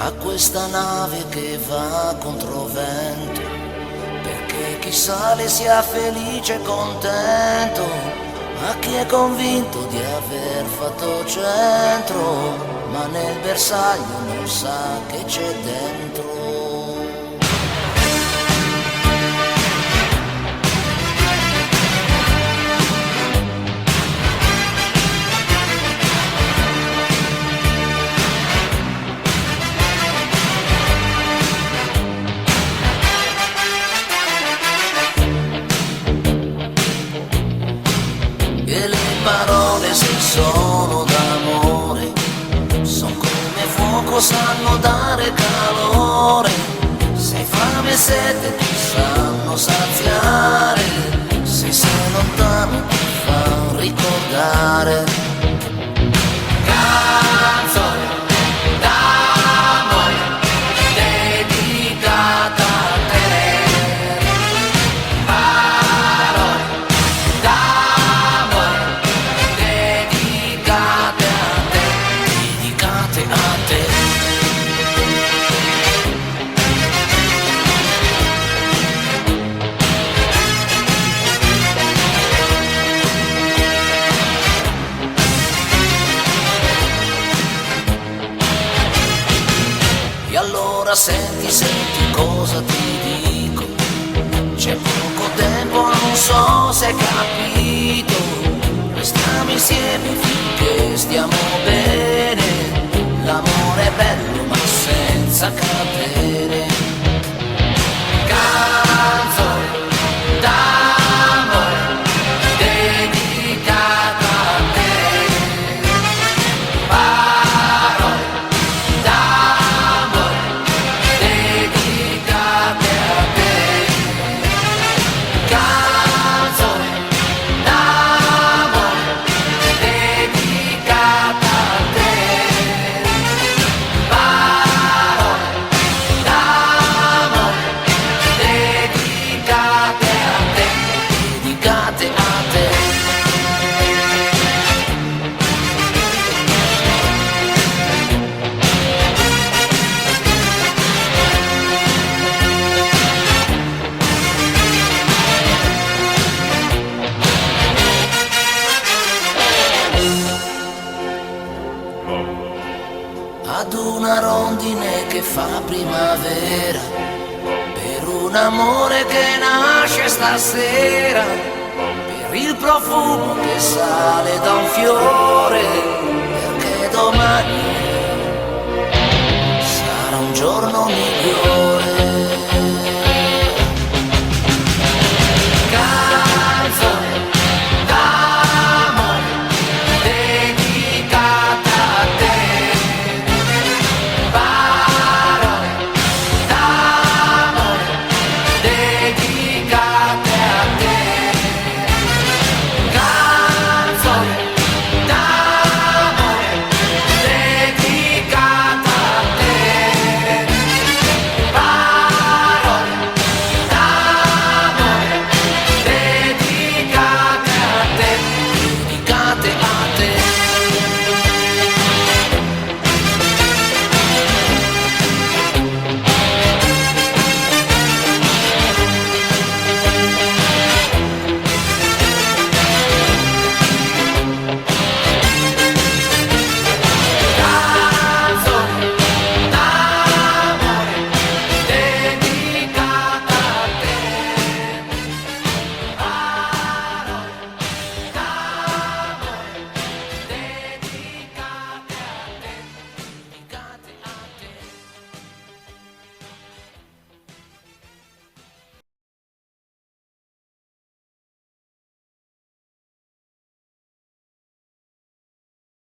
a questa nave che va contro vento, perché chi sale sia felice e contento, a chi è convinto di aver fatto centro, ma nel bersaglio non sa che c'è dentro. E le parole, se sono d'amore, son come fuoco, sanno dare calore. Se hai fame e sete ti sanno saziare, se sei lontano ti fa ricordare. Canzone d'amore dedicata a te, parole d'amore dedicate a te, dedicate a te. E allora senti, senti cosa ti dico, c'è poco tempo, non so se hai capito, restiamo insieme finché stiamo bene, l'amore è bello ma senza catene. Canzone d'amore dedicata a te, parole d'amore dedicate a te, canzone d'amore dedicata a te, parole d'amore dedicate a te, dedicate a te. Ad una rondine che fa primavera, per un amore che nasce stasera, per il profumo che sale da un fiore, perché domani sarà un giorno migliore.